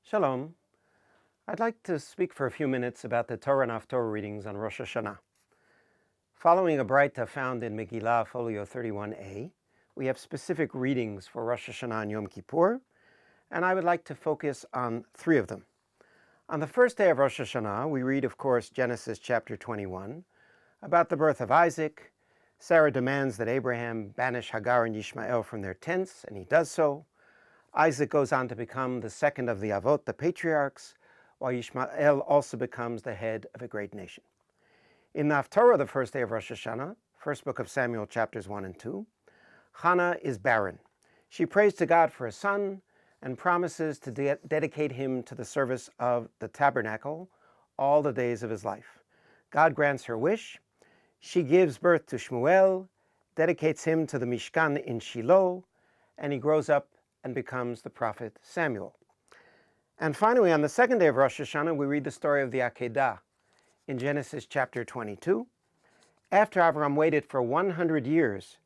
Shalom. I'd like to speak for a few minutes about the Torah and Haftorah readings on Rosh Hashanah. Following a Braita found in Megillah, folio 31a, we have specific readings for Rosh Hashanah and Yom Kippur, and I would like to focus on three of them. On the first day of Rosh Hashanah, we read, of course, Genesis chapter 21, about the birth of Isaac. Sarah demands that Abraham banish Hagar and Ishmael from their tents, and he does so. Isaac goes on to become the second of the Avot, the patriarchs, while Ishmael also becomes the head of a great nation. In the Haftorah, the first day of Rosh Hashanah, first book of Samuel, chapters 1 and 2, Hannah is barren. She prays to God for a son and promises to dedicate him to the service of the tabernacle all the days of his life. God grants her wish. She gives birth to Shmuel, dedicates him to the Mishkan in Shiloh, and he grows up and becomes the prophet Samuel. And finally, on the second day of Rosh Hashanah, we read the story of the Akedah in Genesis chapter 22. After Abraham waited for 100 years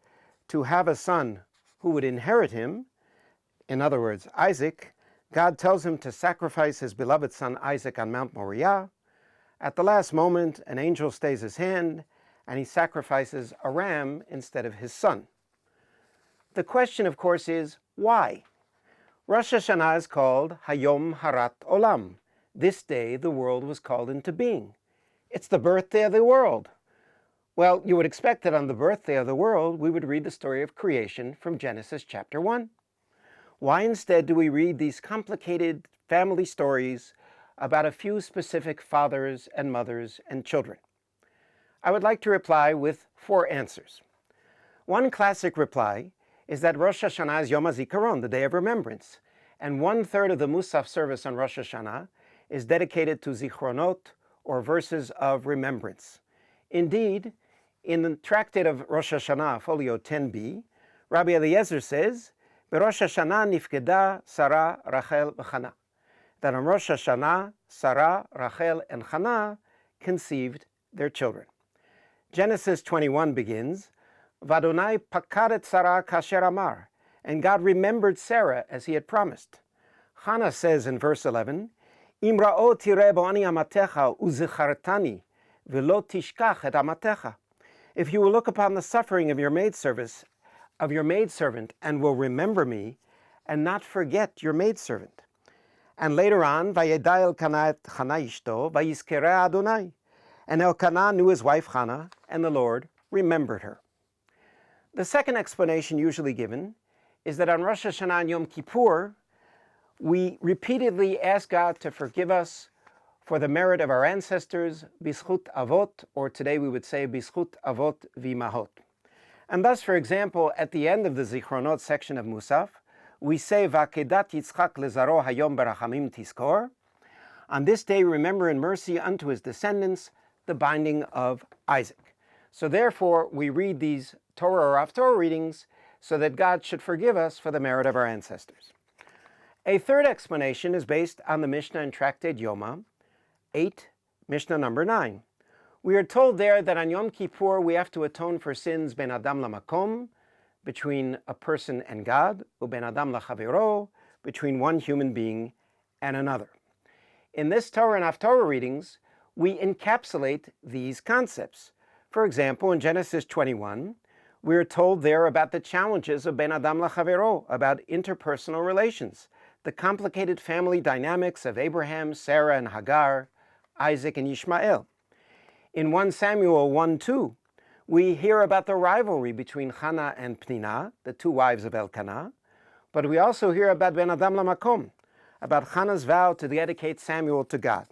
to have a son who would inherit him, in other words, Isaac, God tells him to sacrifice his beloved son Isaac on Mount Moriah. At the last moment, an angel stays his hand, and he sacrifices a ram instead of his son. The question, of course, is why? Rosh Hashanah is called Hayom Harat Olam. This day the world was called into being. It's the birthday of the world. Well, you would expect that on the birthday of the world we would read the story of creation from Genesis chapter 1. Why instead do we read these complicated family stories about a few specific fathers and mothers and children? I would like to reply with 4 answers. One classic reply is that Rosh Hashanah is Yom HaZikaron, the day of remembrance, and 1/3 of the Musaf service on Rosh Hashanah is dedicated to Zichronot, or verses of remembrance. Indeed, in the tractate of Rosh Hashanah, folio 10b, Rabbi Eliezer says, "Berosh Hashanah nifkeda Sarah, Rachel, v'Chana," that on Rosh Hashanah, Sarah, Rachel, and Chana conceived their children. Genesis 21 begins, Vadonai pakaret Sarah kasher amar, and God remembered Sarah as he had promised. Hannah says in verse 11, Imra'o tireh bo'ani amatecha uzichartani v'lo tishkach et amatecha. If you will look upon the suffering of your maidservant, and will remember me, and not forget your maidservant. And later on, Vayedai Elkanah et Chana ishto, vayizkereh Adonai. And Elkanah knew his wife Hannah, and the Lord remembered her. The second explanation usually given is that on Rosh Hashanah and Yom Kippur, we repeatedly ask God to forgive us for the merit of our ancestors, B'zchut Avot, or today we would say B'zchut Avot V'Imahot. And thus, for example, at the end of the Zichronot section of Musaf, we say V'akedat Yitzchak lezaro hayom berachamim tizkor. On this day, remember in mercy unto his descendants the binding of Isaac. So therefore, we read these Torah or Haftorah readings so that God should forgive us for the merit of our ancestors. A third explanation is based on the Mishnah in Tractate Yoma 8, Mishnah number 9. We are told there that on Yom Kippur we have to atone for sins ben adam lamakom, between a person and God, uben adam lachavero, between one human being and another. In this Torah and Haftorah readings, we encapsulate these concepts. For example, in Genesis 21, we are told there about the challenges of ben adam lachavero, about interpersonal relations, the complicated family dynamics of Abraham, Sarah, and Hagar, Isaac, and Ishmael. In 1 Samuel 1:2, we hear about the rivalry between Hannah and Pninah, the 2 wives of Elkanah, but we also hear about ben adam lamakom, about Hannah's vow to dedicate Samuel to God.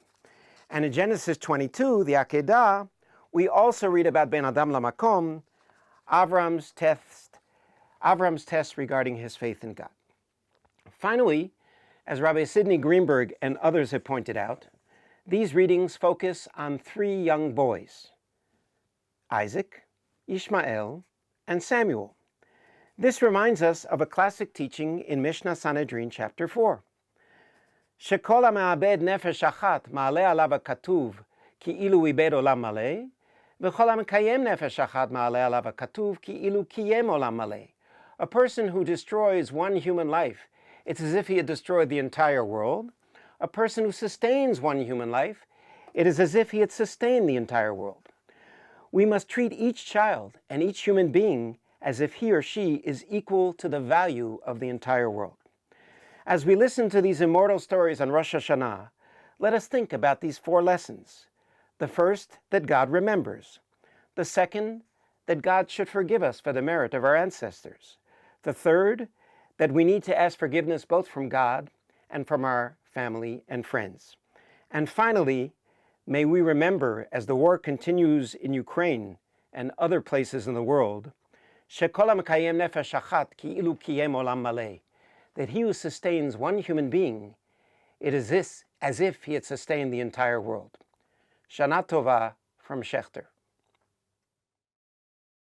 And in Genesis 22, the Akedah, we also read about ben adam lamakom, Avram's test regarding his faith in God. Finally, as Rabbi Sidney Greenberg and others have pointed out, these readings focus on 3 young boys, Isaac, Ishmael, and Samuel. This reminds us of a classic teaching in Mishnah Sanhedrin chapter 4. Shekol ha'me'abed nefesh achat ma'aleh alav ha'katuv ki'ilu ibed olam maleh, v'chol ha'mekayem nefesh achat ma'aleh alav ha'katuv ki'ilu kiyem olam maleh. A person who destroys one human life, it's as if he had destroyed the entire world. a person who sustains one human life, it is as if he had sustained the entire world. We must treat each child and each human being as if he or she is equal to the value of the entire world. As we listen to these immortal stories on Rosh Hashanah, let us think about these 4 lessons. The first, that God remembers. The second, that God should forgive us for the merit of our ancestors. The third, that we need to ask forgiveness both from God and from our family and friends. And finally, may we remember, as the war continues in Ukraine and other places in the world, that he who sustains one human being, it is as if he had sustained the entire world. Shana Tova from Schechter.